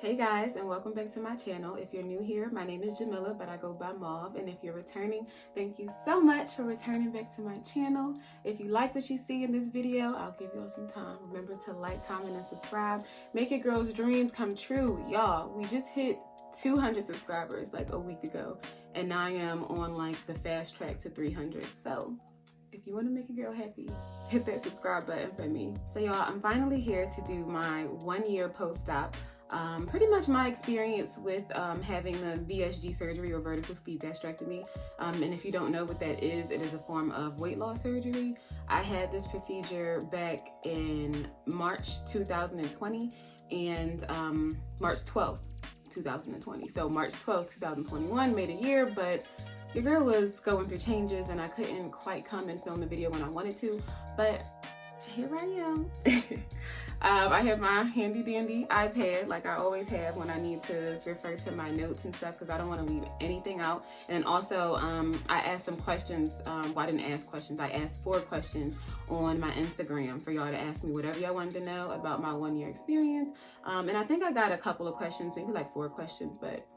Hey guys, and welcome back to my channel. If you're new here, my name is Jamilla, but I go by Mauve. And if you're returning, thank you so much for returning back to my channel. If you like what you see in this video, I'll give you all some time. Remember to like, comment, and subscribe. Make your girls' dreams come true. Y'all, we just hit 200 subscribers like a week ago, and I am on like the fast track to 300. So if you want to make a girl happy, hit that subscribe button for me. So y'all, I'm finally here to do my 1 year post-op. Pretty much my experience with having the VSG surgery or vertical sleeve gastrectomy. And if you don't know what that is, it is a form of weight loss surgery. I had this procedure back in March 2020 and March 12th, 2020. So March 12th, 2021 made a year, but your girl was going through changes and I couldn't quite come and film the video when I wanted to, but here I am. I have my handy dandy iPad like I always have when I need to refer to my notes and stuff because I don't want to leave anything out. And also I asked some questions. Well, I didn't ask questions. I asked 4 questions on my Instagram for y'all to ask me whatever y'all wanted to know about my 1 year experience. And I think I got a couple of questions, maybe like 4 questions, but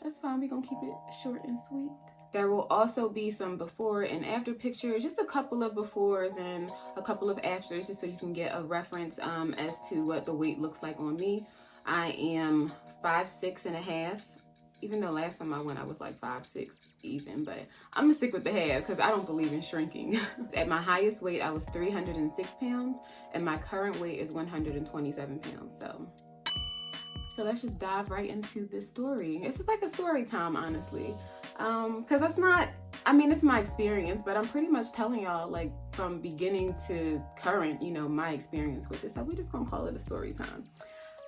that's fine. We're going to keep it short and sweet. There will also be some before and after pictures, just a couple of befores and a couple of afters, just so you can get a reference as to what the weight looks like on me. I am 5'6.5", even though last time I went I was like 5'6" even, but I'm gonna stick with the half because I don't believe in shrinking. At my highest weight I was 306 pounds and my current weight is 127 pounds. So let's just dive right into this story. This is like a story time, honestly. Because it's not, I mean, it's my experience, but I'm pretty much telling y'all like from beginning to current, you know, my experience with this. So we're just gonna call it a story time.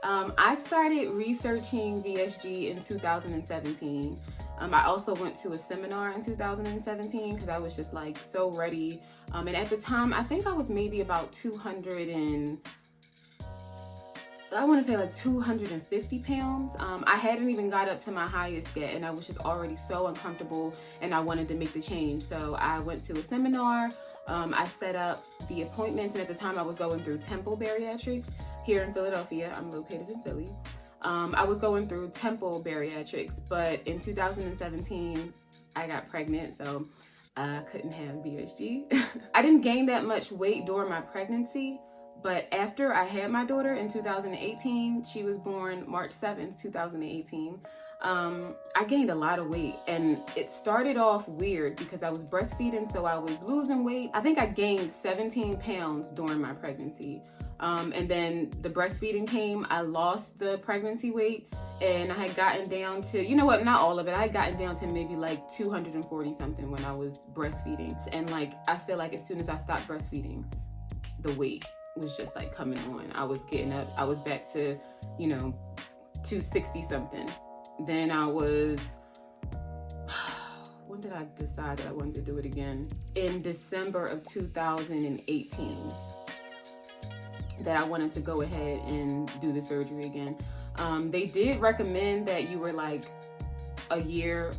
I started researching VSG in 2017. I also went to a seminar in 2017 because I was just like so ready. And at the time, I think I was maybe about 250 pounds. I hadn't even got up to my highest yet and I was just already so uncomfortable and I wanted to make the change. So I went to a seminar, I set up the appointments, and at the time I was going through Temple Bariatrics here in Philadelphia. I'm located in Philly. I was going through Temple Bariatrics, but in 2017 I got pregnant, so I couldn't have VSG. I didn't gain that much weight during my pregnancy. But after I had my daughter in 2018, she was born March 7th, 2018, I gained a lot of weight. And it started off weird because I was breastfeeding, so I was losing weight. I think I gained 17 pounds during my pregnancy. And then the breastfeeding came, I lost the pregnancy weight, and I had gotten down to, you know what, not all of it. I had gotten down to maybe like 240 something when I was breastfeeding. And like, I feel like as soon as I stopped breastfeeding, the weight was just like coming on. I was getting up, I was back to, you know, 260 something. Then I was, when did I decide that I wanted to do it again? In December of 2018, that I wanted to go ahead and do the surgery again. They did recommend that you were like a year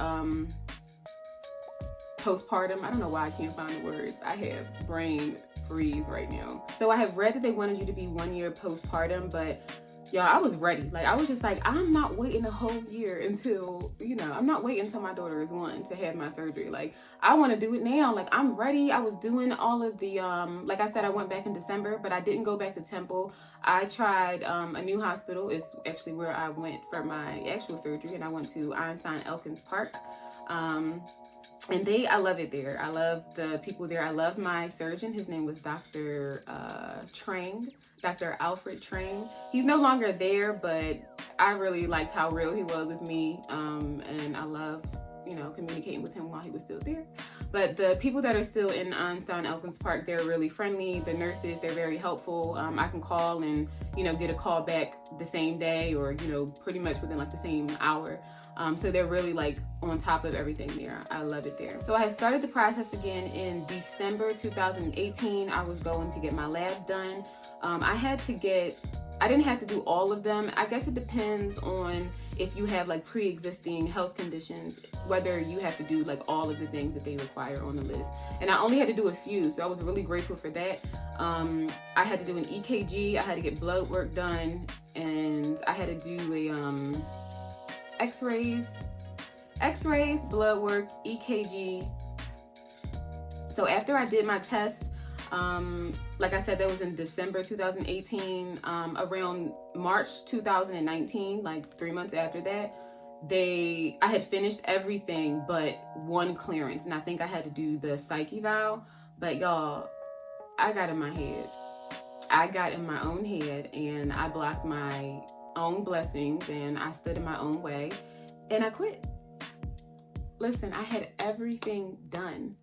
postpartum. I don't know why I can't find the words. I have brain freeze right now. So I have read that they wanted you to be 1 year postpartum, but y'all, I was ready. Like, I was just like, I'm not waiting a whole year until, you know, I'm not waiting until my daughter is 1 to have my surgery. Like, I want to do it now. Like, I'm ready. I was doing all of the, like I said, I went back in December, but I didn't go back to Temple. I tried a new hospital. It's actually where I went for my actual surgery, and I went to Elkins Park. And I love it there. I love the people there. I love my surgeon. His name was Dr. Dr. Alfred Trang. He's no longer there, but I really liked how real he was with me. And I love, you know, communicating with him while he was still there. But the people that are still in Einstein Elkins Park, they're really friendly. The nurses, they're very helpful. I can call and, you know, get a call back the same day or, you know, pretty much within like the same hour. So they're really like on top of everything there. I love it there. So I had started the process again in December 2018. I was going to get my labs done. I I didn't have to do all of them. I guess it depends on if you have like pre-existing health conditions, whether you have to do like all of the things that they require on the list. And I only had to do a few, so I was really grateful for that. I had to do an EKG, I had to get blood work done, and I had to do a x-rays, blood work, EKG. So after I did my test, like I said, that was in December 2018, around March 2019, like 3 months after that, I had finished everything but one clearance, and I think I had to do the psych eval. But y'all, I got in my head. I got in my own head, and I blocked my own blessings, and I stood in my own way, and I quit. Listen, I had everything done.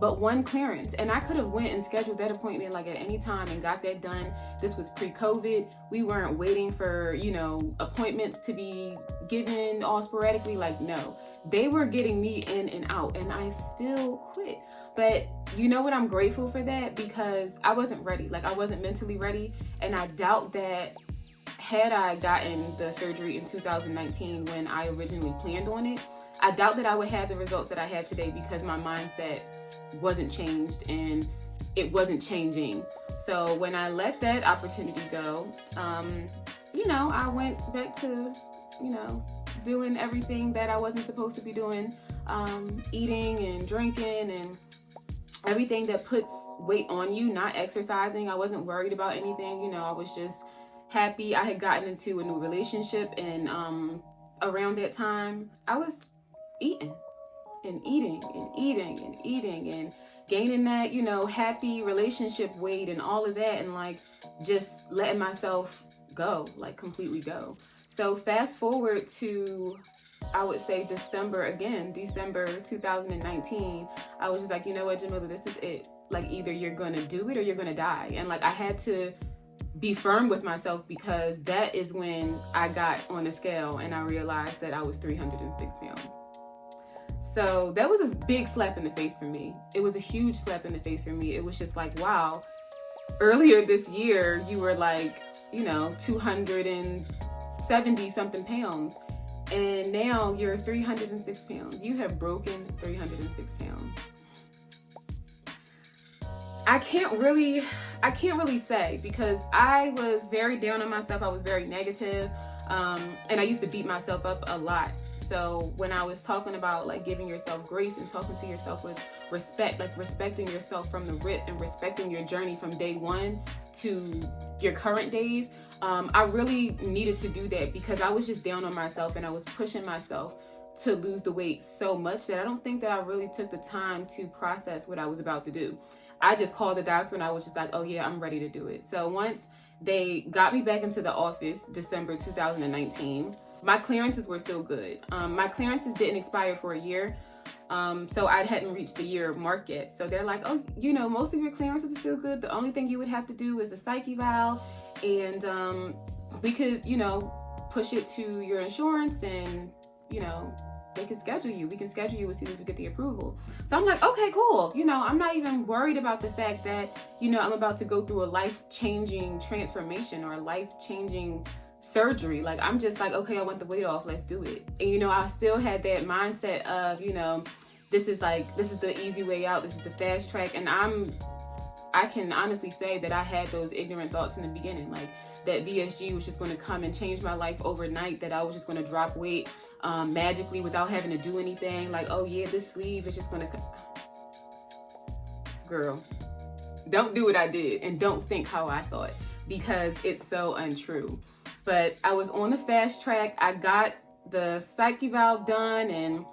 But one clearance, and I could have went and scheduled that appointment like at any time and got that done. This was pre-COVID. We weren't waiting for, appointments to be given all sporadically. Like, no, they were getting me in and out, and I still quit. But you know what? I'm grateful for that, because I wasn't ready. Like, I wasn't mentally ready, and I doubt that had I gotten the surgery in 2019 when I originally planned on it, I doubt that I would have the results that I have today, because my mindset wasn't changed and it wasn't changing. So when I let that opportunity go, I went back to, doing everything that I wasn't supposed to be doing, eating and drinking and everything that puts weight on you, not exercising. I wasn't worried about anything, I was just happy. I had gotten into a new relationship, and around that time, I was eating and gaining that, happy relationship weight and all of that, and like just letting myself go, like completely go. So fast forward to, I would say December 2019, I was just like, you know what, Jamilla, this is it. Like, either you're gonna do it or you're gonna die. And like, I had to be firm with myself, because that is when I got on the scale and I realized that I was 306 pounds. So that was a big slap in the face for me. It was a huge slap in the face for me. It was just like, wow, earlier this year, you were like, 270 something pounds. And now you're 306 pounds. You have broken 306 pounds. I can't really say, because I was very down on myself. I was very negative. And I used to beat myself up a lot. So when I was talking about like giving yourself grace and talking to yourself with respect, like respecting yourself from the rip and respecting your journey from day one to your current days, I really needed to do that, because I was just down on myself and I was pushing myself to lose the weight so much that I don't think that I really took the time to process what I was about to do. I just called the doctor and I was just like, oh yeah, I'm ready to do it. So once they got me back into the office, December 2019, my clearances were still good. My clearances didn't expire for a year. So I hadn't reached the year mark yet. So they're like, oh, most of your clearances are still good. The only thing you would have to do is a psych eval, and we could, push it to your insurance, and, they can schedule you. We can schedule you as soon as we get the approval. So I'm like, okay, cool. I'm not even worried about the fact that, I'm about to go through a life-changing transformation or a life-changing surgery. Like, I'm just like, okay, I want the weight off. Let's do it. And, I still had that mindset of, this is the easy way out. This is the fast track. And I can honestly say that I had those ignorant thoughts in the beginning, like that VSG was just going to come and change my life overnight, that I was just going to drop weight magically without having to do anything. Like, oh yeah, this sleeve is just going to... Girl, don't do what I did, and don't think how I thought, because it's so untrue. But I was on the fast track. I got the psych eval done, and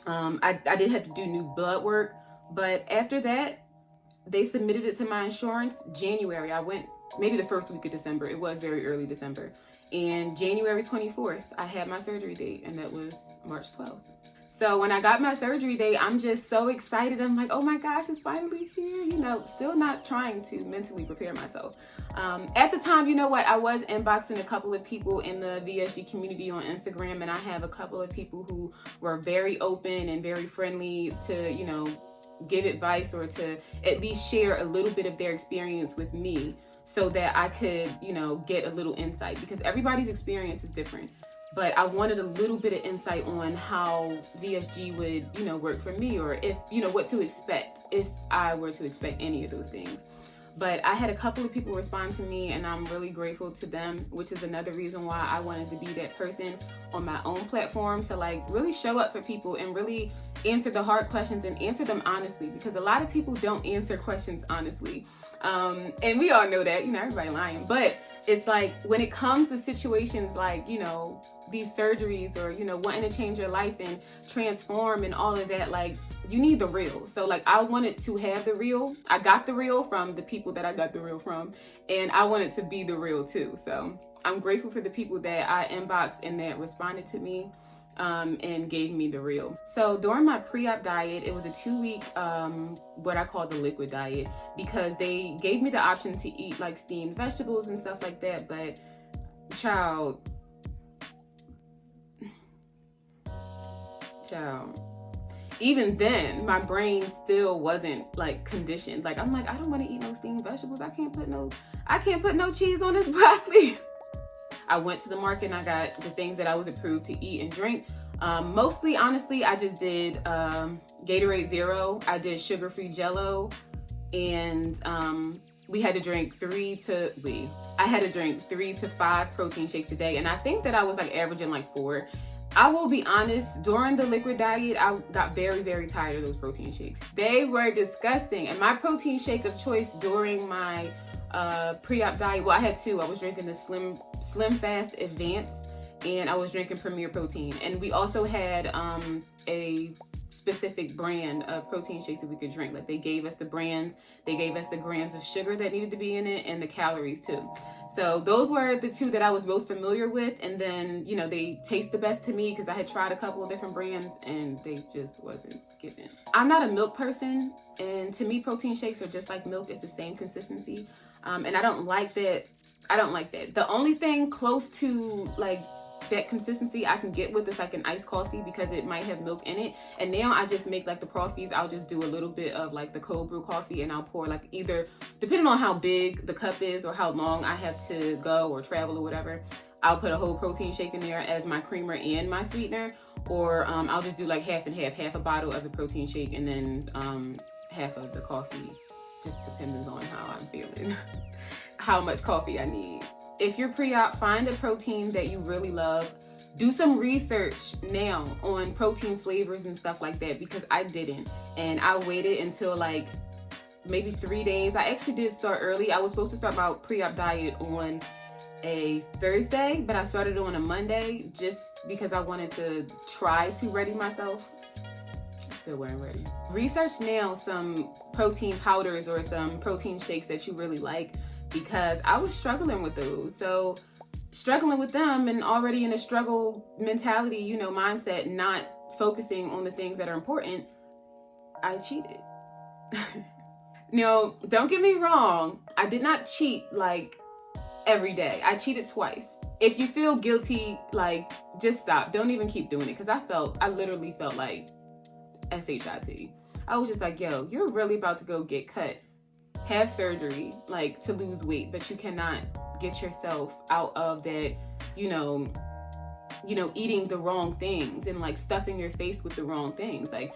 I did have to do new blood work. But after that, they submitted it to my insurance January. I went maybe the first week of December. It was very early December. And January 24th, I had my surgery date, and that was March 12th. So when I got my surgery date, I'm just so excited. I'm like, oh my gosh, it's finally here. Still not trying to mentally prepare myself. At the time, I was inboxing a couple of people in the VSG community on Instagram, and I have a couple of people who were very open and very friendly to, give advice or to at least share a little bit of their experience with me. so that I could, you know, get a little insight, because everybody's experience is different. But I wanted a little bit of insight on how VSG would, you know, work for me, or if, you know, what to expect if I were to expect any of those things. But I had a couple of people respond to me, and I'm really grateful to them, which is another reason why I wanted to be that person on my own platform, to like really show up for people and really answer the hard questions and answer them honestly, because a lot of people don't answer questions honestly. And we all know that, you know, everybody lying. But it's like when it comes to situations like, you know, these surgeries, or, you know, wanting to change your life and transform and all of that, like, you need the real. So like, I wanted to have the real. I got the real from the people that I got the real from, and I wanted to be the real too. So I'm grateful for the people that I inboxed and that responded to me and gave me the real. So during my pre-op diet, it was a 2-week what I call the liquid diet, because they gave me the option to eat like steamed vegetables and stuff like that. But child, even then my brain still wasn't like conditioned. Like, I'm like, I don't want to eat no steamed vegetables. I can't put no cheese on this broccoli. I went to the market and I got the things that I was approved to eat and drink. Mostly, honestly, I just did Gatorade Zero. I did sugar-free Jello, and I had to drink 3 to 5 protein shakes a day. And I think that I was like averaging like 4. I will be honest, during the liquid diet, I got very, very tired of those protein shakes. They were disgusting. And my protein shake of choice during my pre-op diet, well, I had 2. I was drinking the Slim Fast Advanced, and I was drinking Premier Protein. And we also had a specific brand of protein shakes that we could drink. Like, they gave us the brands, they gave us the grams of sugar that needed to be in it, and the calories too. So those were the 2 that I was most familiar with. And then, you know, they taste the best to me because I had tried a couple of different brands and they just wasn't giving. I'm not a milk person, and to me, protein shakes are just like milk. It's the same consistency. And I don't like that. The only thing close to like that consistency I can get with is like an iced coffee, because it might have milk in it. And now I just make like the coffees, I'll just do a little bit of like the cold brew coffee, and I'll pour like, either depending on how big the cup is or how long I have to go or travel or whatever, I'll put a whole protein shake in there as my creamer and my sweetener. Or I'll just do like half and half a bottle of the protein shake and then half of the coffee. Just depends on how I'm feeling, how much coffee I need. If you're pre-op, find a protein that you really love. Do some research now on protein flavors and stuff like that, because I didn't. And I waited until like maybe 3 days. I actually did start early. I was supposed to start my pre-op diet on a Thursday, but I started on a Monday just because I wanted to try to ready myself. Still weren't ready. Research now some protein powders or some protein shakes that you really like, because I was struggling with those. So struggling with them and already in a struggle mentality, you know, mindset, not focusing on the things that are important, I cheated. Now, don't get me wrong. I did not cheat like every day. I cheated twice. If you feel guilty, like, just stop. Don't even keep doing it. Because I literally felt like SHIT. I was just like, yo, you're really about to go get cut, have surgery, like, to lose weight, but you cannot get yourself out of that, you know, eating the wrong things and like stuffing your face with the wrong things. Like,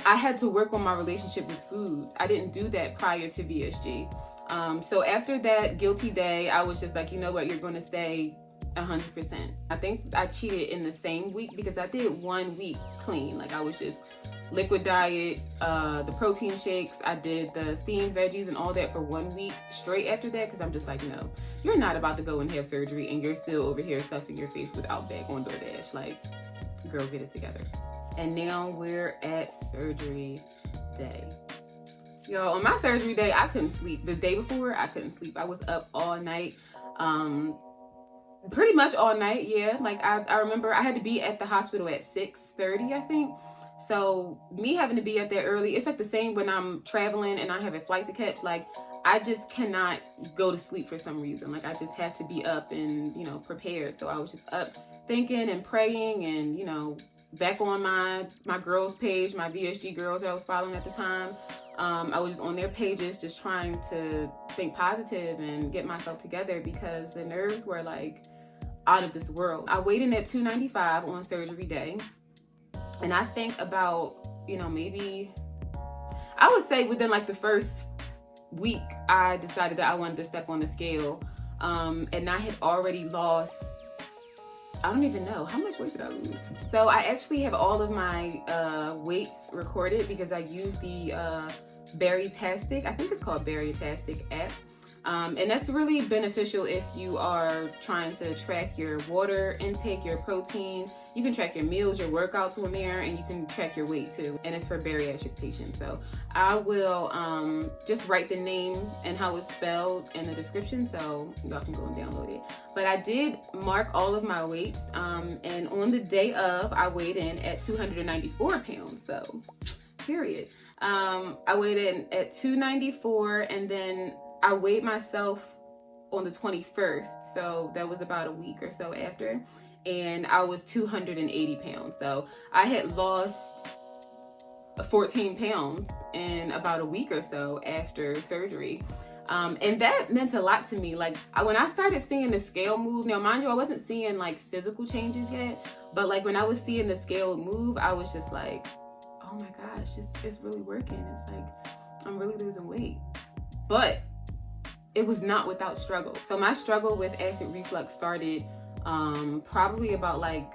I had to work on my relationship with food. I didn't do that prior to VSG. So after that guilty day, I was just like, you know what, you're going to stay 100%. I think I cheated in the same week, because I did 1 week clean. Like, I was just liquid diet, the protein shakes, I did the steamed veggies and all that for 1 week straight after that, because I'm just like, no, you're not about to go and have surgery and you're still over here stuffing your face with Outback on DoorDash. Like, girl, get it together. And now we're at surgery day. Yo, on my surgery day, I couldn't sleep. The day before, I couldn't sleep. I was up all night, pretty much all night, yeah. Like, I remember I had to be at the hospital at 6:30, I think. So me having to be up there early, it's like the same when I'm traveling and I have a flight to catch. Like, I just cannot go to sleep for some reason. Like, I just have to be up and, you know, prepared. So I was just up thinking and praying and, you know, back on my girls page, my VSG girls that I was following at the time. I was just on their pages just trying to think positive and get myself together because the nerves were like out of this world. I weighed in at 295 on surgery day. And I think about, maybe, I would say within like the first week, I decided that I wanted to step on the scale. And I had already lost, I don't even know, how much weight did I lose? So I actually have all of my weights recorded because I use the Berrytastic, I think it's called Berrytastic app. And that's really beneficial if you are trying to track your water intake, your protein. You can track your meals, your workouts on there, and you can track your weight too. And it's for bariatric patients. So I will just write the name and how it's spelled in the description so y'all can go and download it. But I did mark all of my weights. And on the day of, I weighed in at 294 pounds. So, period. I weighed in at 294 and then I weighed myself on the 21st, so that was about a week or so after, and I was 280 pounds. So I had lost 14 pounds in about a week or so after surgery. And that meant a lot to me. Like when I started seeing the scale move, now mind you, I wasn't seeing like physical changes yet, but like when I was seeing the scale move, I was just like, oh my gosh, it's really working. It's like, I'm really losing weight. But it was not without struggle. So my struggle with acid reflux started probably about like,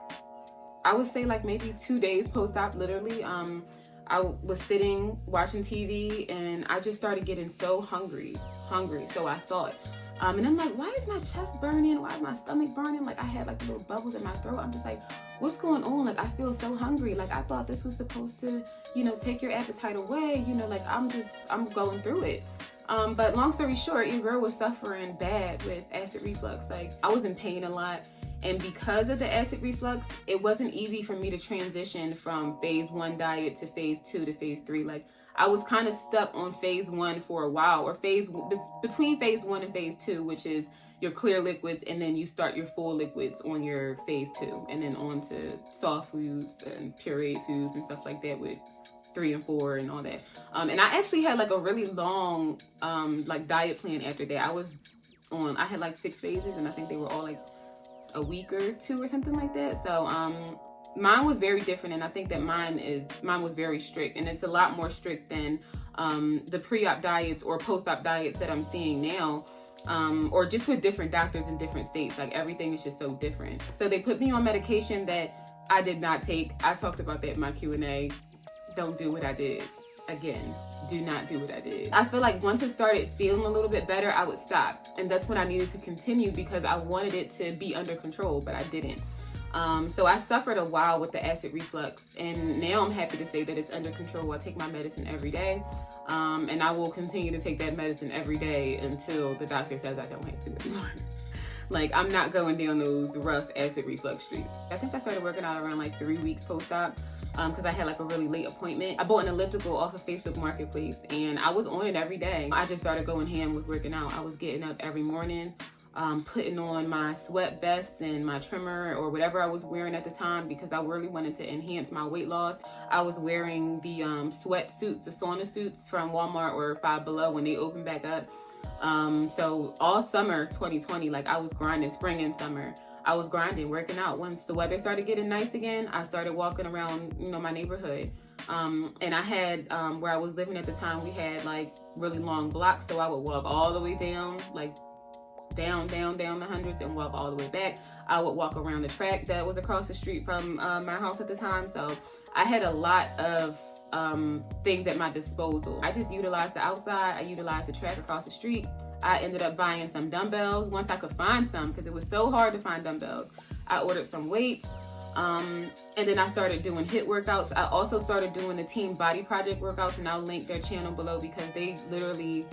I would say like maybe 2 days post-op, literally. I was sitting watching TV and I just started getting so hungry. So I thought, and I'm like, why is my chest burning? Why is my stomach burning? Like I had like little bubbles in my throat. I'm just like, what's going on? Like I feel so hungry. Like I thought this was supposed to, take your appetite away. Like I'm going through it. But long story short, your girl was suffering bad with acid reflux. Like I was in pain a lot. And because of the acid reflux, it wasn't easy for me to transition from phase 1 diet to phase 2 to phase 3. Like I was kind of stuck on phase 1 for a while, or between phase 1 and phase 2, which is your clear liquids, and then you start your full liquids on your phase 2, and then on to soft foods and pureed foods and stuff like that with 3 and 4 and all that. And I actually had like a really long like diet plan after that. I had like 6 phases, and I think they were all like a week or 2 or something like that. So mine was very different, and I think that mine was very strict, and it's a lot more strict than the pre-op diets or post-op diets that I'm seeing now, or just with different doctors in different states. Like everything is just so different. So they put me on medication that I did not take. I talked about that in my Q&A. Don't do what I did. Again, do not do what I did. I feel like once it started feeling a little bit better, I would stop. And that's when I needed to continue because I wanted it to be under control, but I didn't. So I suffered a while with the acid reflux, and now I'm happy to say that it's under control. I take my medicine every day, and I will continue to take that medicine every day until the doctor says I don't have to anymore. Like, I'm not going down those rough acid reflux streets. I think I started working out around like 3 weeks post-op because I had like a really late appointment. I bought an elliptical off of Facebook Marketplace, and I was on it every day. I just started going ham with working out. I was getting up every morning, putting on my sweat vest and my trimmer or whatever I was wearing at the time because I really wanted to enhance my weight loss. I was wearing the sweat suits, the sauna suits from Walmart or Five Below when they opened back up. So all summer 2020, like I was grinding, spring and summer, I was grinding, working out. Once the weather started getting nice again, I started walking around, my neighborhood. And I had, where I was living at the time, we had like really long blocks. So I would walk all the way down, like down the hundreds and walk all the way back. I would walk around the track that was across the street from my house at the time. So I had a lot of things at my disposal. I just utilized the outside. I utilized the track across the street. I ended up buying some dumbbells once I could find some because it was so hard to find dumbbells. I ordered some weights, and then I started doing HIIT workouts. I also started doing the Team Body Project workouts, and I'll link their channel below because they literally,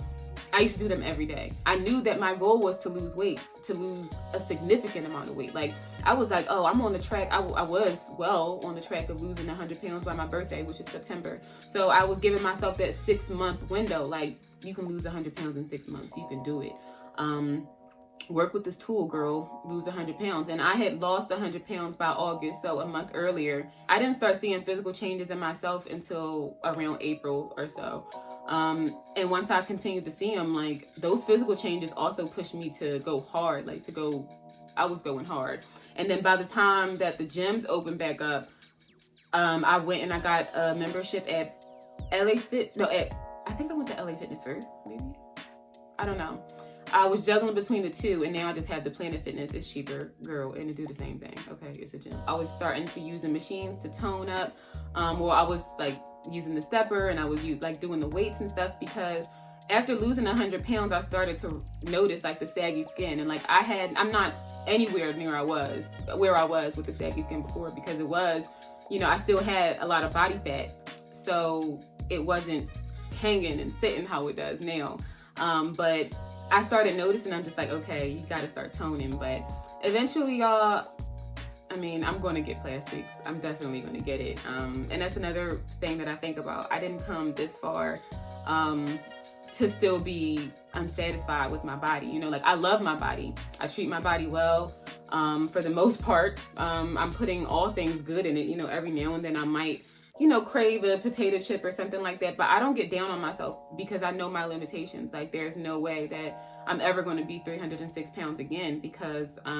I used to do them every day. I knew that my goal was to lose weight, to lose a significant amount of weight. Like I was like, oh, I'm on the track. I was well on the track of losing 100 pounds by my birthday, which is September. So I was giving myself that 6-month window. Like you can lose 100 pounds in 6 months. You can do it. work with this tool, girl, lose 100 pounds. And I had lost 100 pounds by August, so a month earlier. I didn't start seeing physical changes in myself until around April or so. And once I continued to see them, like, those physical changes also pushed me to go hard, like I was going hard. And then by the time that the gyms opened back up, I went and I got a membership at I think I went to LA Fitness first, maybe? I don't know. I was juggling between the two, and now I just have the Planet Fitness. It's cheaper, girl, and it do the same thing. Okay, it's a gym. I was starting to use the machines to tone up. Well, I was like using the stepper, and I was like doing the weights and stuff, because after losing 100 pounds, I started to notice like the saggy skin, and like I'm not anywhere near where I was with the saggy skin before, because it was, I still had a lot of body fat, so it wasn't hanging and sitting how it does now. But I started noticing, I'm just like, okay, you got to start toning. But eventually, y'all, I'm going to get plastics. I'm definitely going to get it. And that's another thing that I think about. I didn't come this far to still be unsatisfied with my body. Like, I love my body. I treat my body well for the most part. I'm putting all things good in it. Every now and then I might, crave a potato chip or something like that. But I don't get down on myself, because I know my limitations. Like, there's no way that I'm ever going to be 306 pounds again, because, I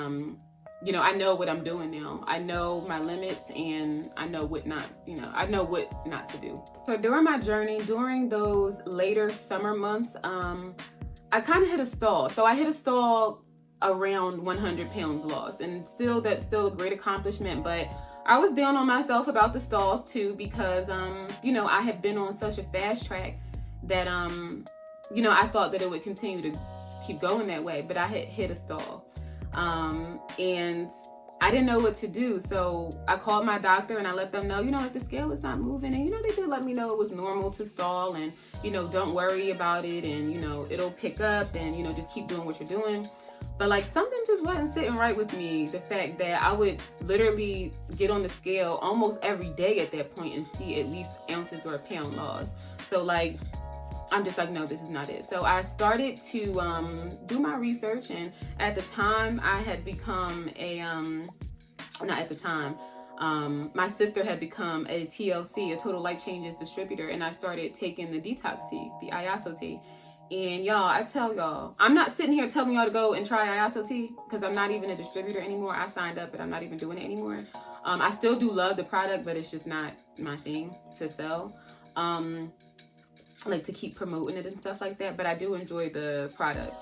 know what I'm doing now. I know my limits, and I know what not to do. So during my journey, during those later summer months, I kind of hit a stall. So I hit a stall around 100 pounds lost, and that's still a great accomplishment. But I was down on myself about the stalls too, because, I had been on such a fast track that, I thought that it would continue to keep going that way, but I had hit a stall. And I didn't know what to do. So I called my doctor and I let them know, like, the scale is not moving. And, they did let me know it was normal to stall, and, don't worry about it. And, it'll pick up, and, just keep doing what you're doing. But like, something just wasn't sitting right with me. The fact that I would literally get on the scale almost every day at that point and see at least ounces or a pound loss. So like, I'm just like, no, this is not it. So I started to do my research, and at the time I had become my sister had become a TLC, a Total Life Changes distributor, and I started taking the detox tea, the Iaso tea. And y'all, I tell y'all, I'm not sitting here telling y'all to go and try Iaso tea, because I'm not even a distributor anymore. I signed up, but I'm not even doing it anymore. I still do love the product, but it's just not my thing to sell. Like, to keep promoting it and stuff like that, but I do enjoy the products.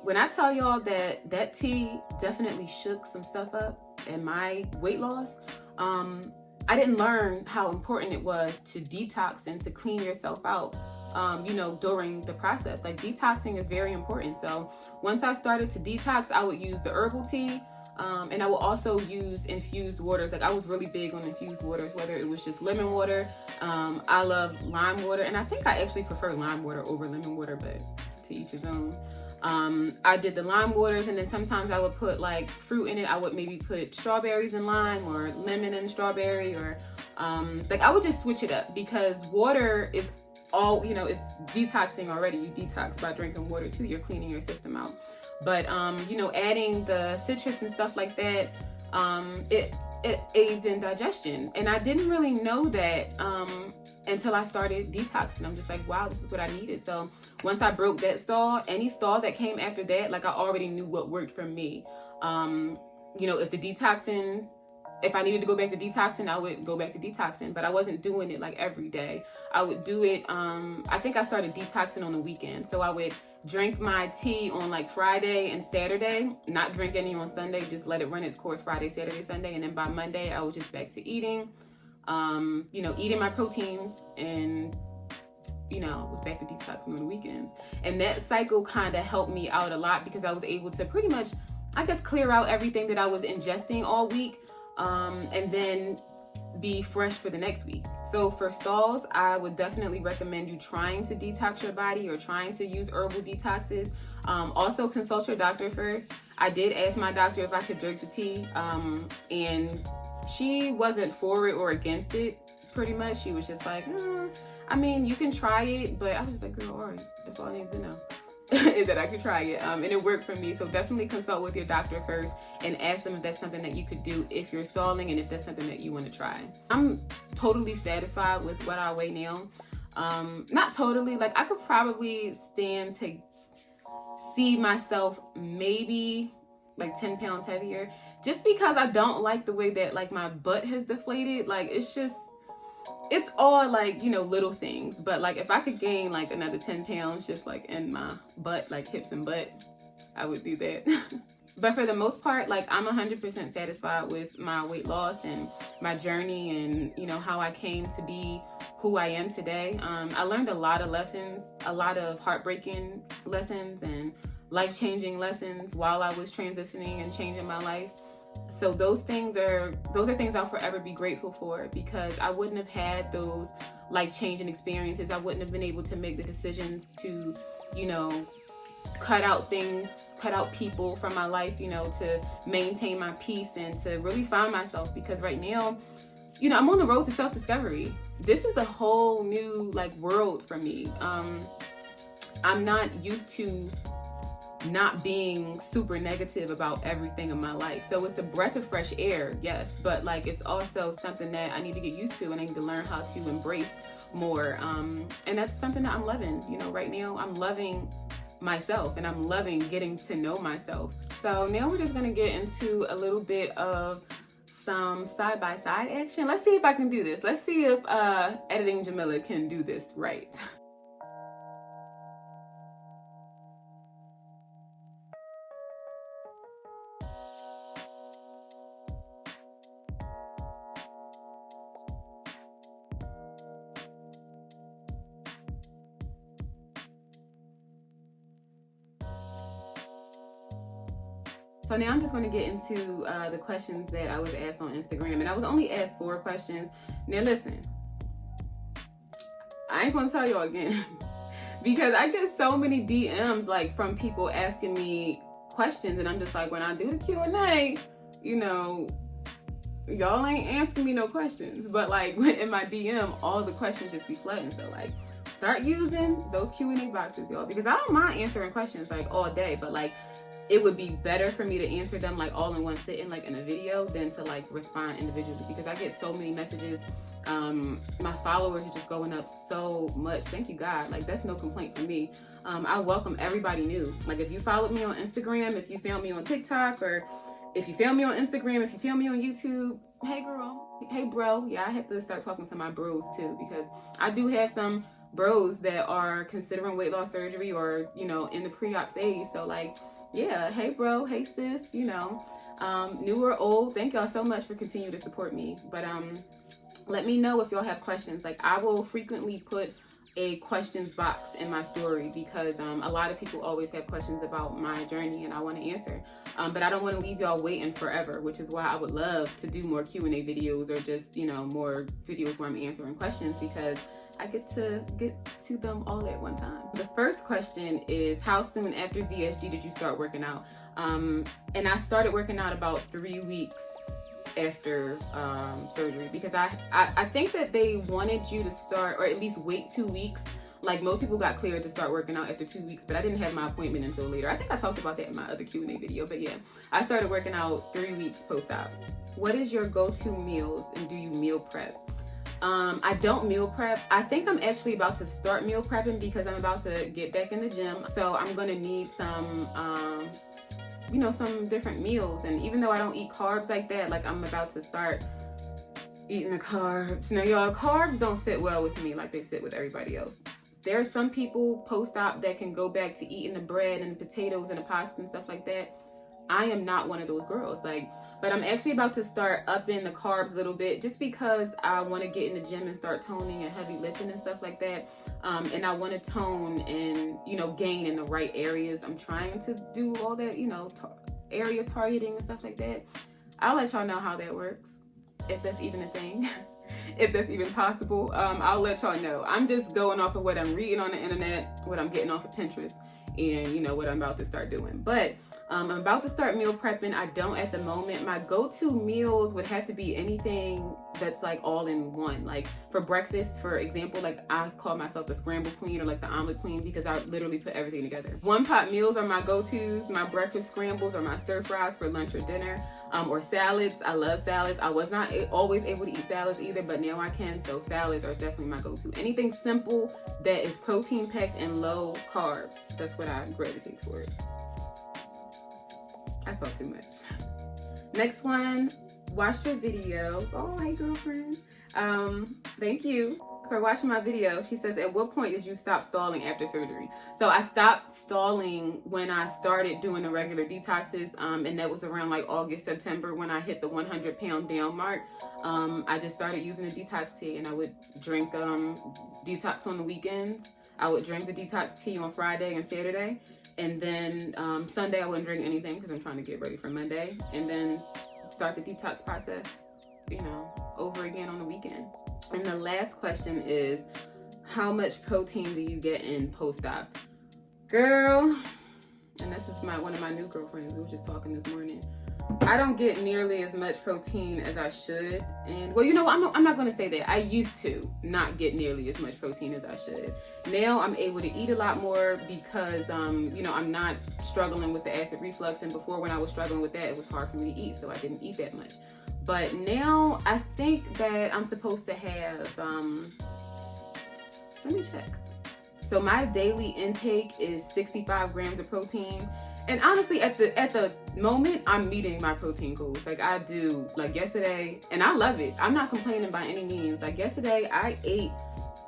When I tell y'all that tea definitely shook some stuff up in my weight loss, I didn't learn how important it was to detox and to clean yourself out, during the process. Like, detoxing is very important. So once I started to detox, I would use the herbal tea, and I will also use infused waters. Like, I was really big on infused waters, whether it was just lemon water. I love lime water, and I think I actually prefer lime water over lemon water, but to each his own. I did the lime waters, and then sometimes I would put like fruit in it. I would maybe put strawberries and lime, or lemon and strawberry, or like, I would just switch it up, because water is all, it's detoxing already. You detox by drinking water too. You're cleaning your system out. But, adding the citrus and stuff like that, it aids in digestion. And I didn't really know that until I started detoxing. I'm just like, wow, this is what I needed. So once I broke that stall, any stall that came after that, like, I already knew what worked for me. If I needed to go back to detoxing, I would go back to detoxing, but I wasn't doing it like every day. I would do it, I think I started detoxing on the weekend. So I would drink my tea on like Friday and Saturday, not drink any on Sunday, just let it run its course Friday, Saturday, Sunday. And then by Monday, I was just back to eating, eating my proteins, and, was back to detoxing on the weekends. And that cycle kind of helped me out a lot, because I was able to pretty much, I guess, clear out everything that I was ingesting all week. And then be fresh for the next week. So for stalls, I would definitely recommend you trying to detox your body, or trying to use herbal detoxes. Also consult your doctor first. I did ask my doctor if I could drink the tea, and she wasn't for it or against it, pretty much. She was just like, you can try it, but I was just like, girl, all right, that's all I need to know. is that I could try it, and it worked for me. So definitely consult with your doctor first and ask them if that's something that you could do if you're stalling, and if that's something that you want to try. I'm totally satisfied with what I weigh now. Not totally, like I could probably stand to see myself maybe like 10 pounds heavier, just because I don't like the way that like my butt has deflated. Like it's all like, you know, little things, but like if I could gain like another 10 pounds just like in my butt, like hips and butt, I would do that. But for the most part, like I'm 100% satisfied with my weight loss and my journey, and you know how I came to be who I am today. I learned a lot of lessons, a lot of heartbreaking lessons and life-changing lessons while I was transitioning and changing my life. So those are things I'll forever be grateful for, because I wouldn't have had those life-changing experiences. I wouldn't have been able to make the decisions to, you know, cut out people from my life, you know, to maintain my peace and to really find myself. Because right now, you know, I'm on the road to self-discovery. This is a whole new like world for me. I'm not used to not being super negative about everything in my life. So it's a breath of fresh air, yes, but like it's also something that I need to get used to, and I need to learn how to embrace more. And that's something that I'm loving. You know, right now I'm loving myself, and I'm loving getting to know myself. So now we're just gonna get into a little bit of some side-by-side action. Let's see if I can do this. Let's see if editing Jamilla can do this right. So now I'm just going to get into the questions that I was asked on Instagram. And I was only asked 4 questions. Now listen, I ain't going to tell y'all again because I get so many DMs like from people asking me questions. And I'm just like, when I do the Q&A, you know, y'all ain't asking me no questions. But like in my DM, all the questions just be flooding. So like, start using those Q&A boxes, y'all, because I don't mind answering questions like all day, but like, it would be better for me to answer them like all in one sitting, like in a video, than to like respond individually, because I get so many messages. My followers are just going up so much. Thank you, God. Like that's no complaint for me. I welcome everybody new. Like if you followed me on Instagram, if you found me on TikTok, or if you found me on Instagram, if you found me on YouTube, hey girl, hey bro. Yeah, I have to start talking to my bros too, because I do have some bros that are considering weight loss surgery, or, you know, in the pre-op phase. So like, yeah, hey bro, hey sis, you know, new or old, thank y'all so much for continuing to support me. But let me know if y'all have questions. Like I will frequently put a questions box in my story, because a lot of people always have questions about my journey, and I want to answer. But I don't want to leave y'all waiting forever, which is why I would love to do more Q&A videos, or just, you know, more videos where I'm answering questions, because I get to them all at one time. The first question is, how soon after VSG did you start working out? And I started working out about 3 weeks after surgery, because I think that they wanted you to start, or at least wait 2 weeks. Like most people got cleared to start working out after 2 weeks, but I didn't have my appointment until later. I think I talked about that in my other Q&A video, but yeah, I started working out 3 weeks post-op. What is your go-to meals, and do you meal prep? I don't meal prep. I think I'm actually about to start meal prepping, because I'm about to get back in the gym. So I'm going to need some, you know, some different meals. And even though I don't eat carbs like that, like I'm about to start eating the carbs. Now y'all, carbs don't sit well with me like they sit with everybody else. There are some people post-op that can go back to eating the bread and the potatoes and the pasta and stuff like that. I am not one of those girls. Like, but I'm actually about to start upping the carbs a little bit, just because I want to get in the gym and start toning and heavy lifting and stuff like that. And I want to tone and, you know, gain in the right areas. I'm trying to do all that, you know, area targeting and stuff like that. I'll let y'all know how that works, if that's even a thing, if that's even possible. I'll let y'all know. I'm just going off of what I'm reading on the internet, what I'm getting off of Pinterest. and you know what I'm about to start doing. But I'm about to start meal prepping. I don't at the moment. My go-to meals would have to be anything that's like all in one. Like for breakfast, for example, like I call myself the scramble queen or like the omelet queen because I literally put everything together. One pot meals are my go-tos. My breakfast scrambles or my stir fries for lunch or dinner, or salads. I love salads. I was not always able to eat salads either, but now I can. So salads are definitely my go-to. Anything simple that is protein packed and low carb. That's what I gravitate towards. I talk too much. Next one, watched your video. Oh, hey girlfriend. Thank you for watching my video. She says, at what point did you stop stalling after surgery? So I stopped stalling when I started doing the regular detoxes, and that was around like August, September when I hit the 100-pound down mark. I just started using the detox tea, and I would drink detox on the weekends. I would drink the detox tea on Friday and Saturday. And then Sunday I wouldn't drink anything because I'm trying to get ready for Monday. And then start the detox process, you know, over again on the weekend. And the last question is, how much protein do you get in post-op? Girl, and this is one of my new girlfriends. We were just talking this morning. I don't get nearly as much protein as I should. And well, you know what? I'm not going to say that. I used to not get nearly as much protein as I should. Now I'm able to eat a lot more because, you know, I'm not struggling with the acid reflux. And before, when I was struggling with that, it was hard for me to eat. So I didn't eat that much. But now I think that I'm supposed to have, let me check. So my daily intake is 65 grams of protein. And honestly, at the moment, I'm meeting my protein goals. Like I do, like yesterday, and I love it. I'm not complaining by any means. Like yesterday, I ate,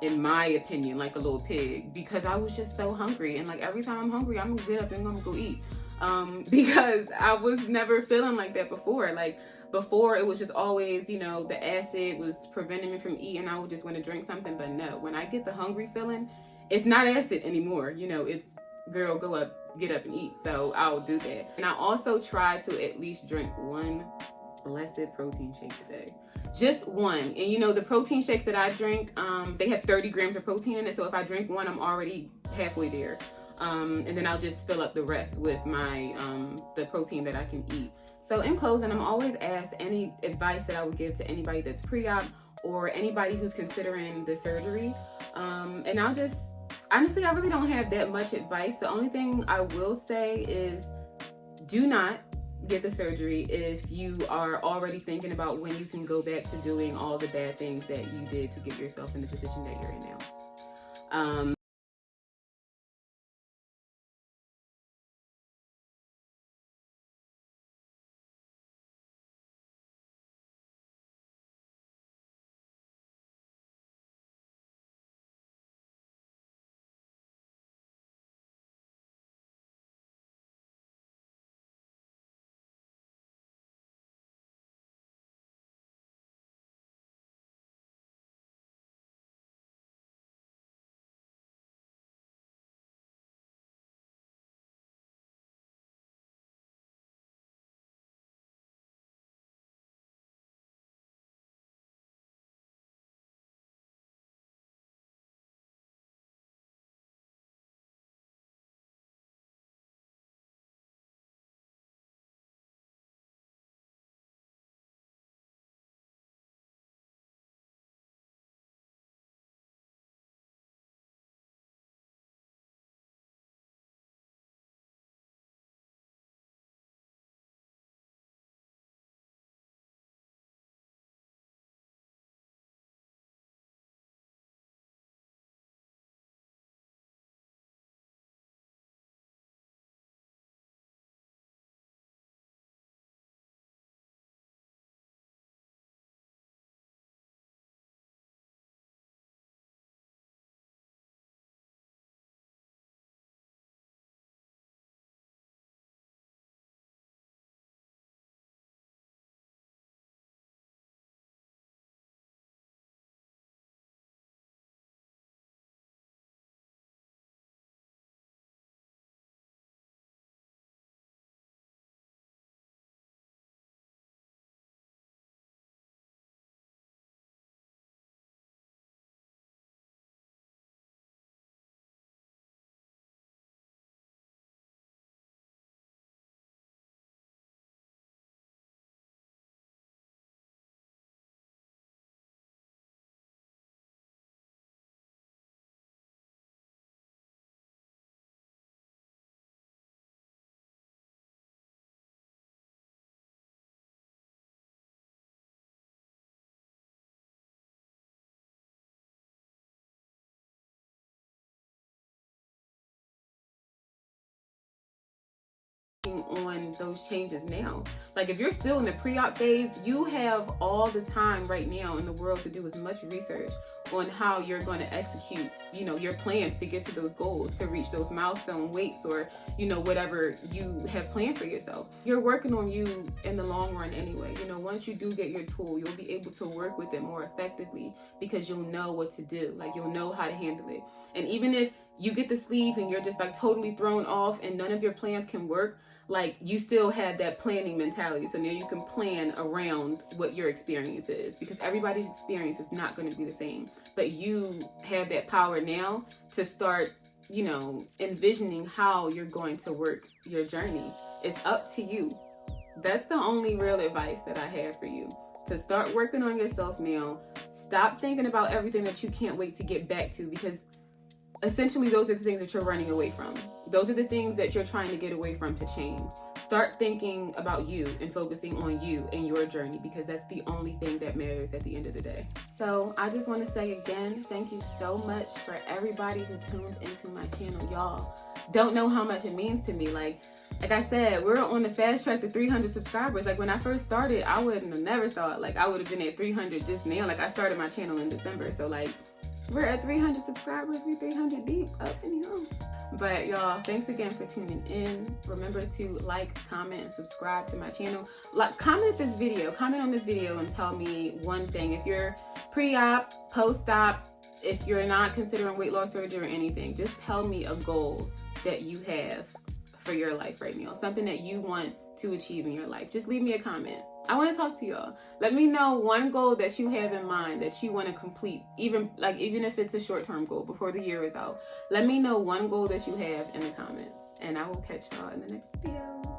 in my opinion, like a little pig because I was just so hungry. And like every time I'm hungry, I'm gonna get up and I'm gonna go eat. Because I was never feeling like that before. Like before, it was just always, you know, the acid was preventing me from eating. I would just want to drink something. But no, when I get the hungry feeling, it's not acid anymore. You know, it's, girl, go up, get up and eat. So I'll do that. And I also try to at least drink one blessed protein shake a day. Just one. And you know, the protein shakes that I drink, they have 30 grams of protein in it. So if I drink one, I'm already halfway there. And then I'll just fill up the rest with my the protein that I can eat. So in closing, I'm always asked any advice that I would give to anybody that's pre-op or anybody who's considering the surgery. And I'll just, honestly, I really don't have that much advice. The only thing I will say is do not get the surgery if you are already thinking about when you can go back to doing all the bad things that you did to get yourself in the position that you're in now. on those changes now. Like if you're still in the pre-op phase, you have all the time right now in the world to do as much research on how you're going to execute, you know, your plans to get to those goals, to reach those milestone weights, or, you know, whatever you have planned for yourself. You're working on you in the long run anyway. You know, once you do get your tool, you'll be able to work with it more effectively because you'll know what to do. Like you'll know how to handle it. And even if you get the sleeve and you're just like totally thrown off and none of your plans can work, like you still have that planning mentality. So now you can plan around what your experience is, because everybody's experience is not going to be the same. But you have that power now to start, you know, envisioning how you're going to work your journey. It's up to you. That's the only real advice that I have for you. To start working on yourself now. Stop thinking about everything that you can't wait to get back to, because essentially those are the things that you're running away from. Those are the things that you're trying to get away from to change. Start thinking about you and focusing on you and your journey, because that's the only thing that matters at the end of the day. So I just want to say again, thank you so much for everybody who tunes into my channel. Y'all don't know how much it means to me. Like I said, we're on the fast track to 300 subscribers. Like when I first started, I wouldn't have never thought like I would have been at 300 just now. Like I started my channel in December. So like we're at 300 subscribers. We 300 deep up in here. But y'all, thanks again for tuning in. Remember to like, comment, and subscribe to my channel. Like, comment on this video and tell me one thing. If you're pre-op, post-op, if you're not considering weight loss surgery or anything, just tell me a goal that you have for your life right now. Something that you want to achieve in your life. Just leave me a comment. I want to talk to y'all. Let me know one goal that you have in mind that you want to complete, even if it's a short-term goal before the year is out. Let me know one goal that you have in the comments, and I will catch y'all in the next video.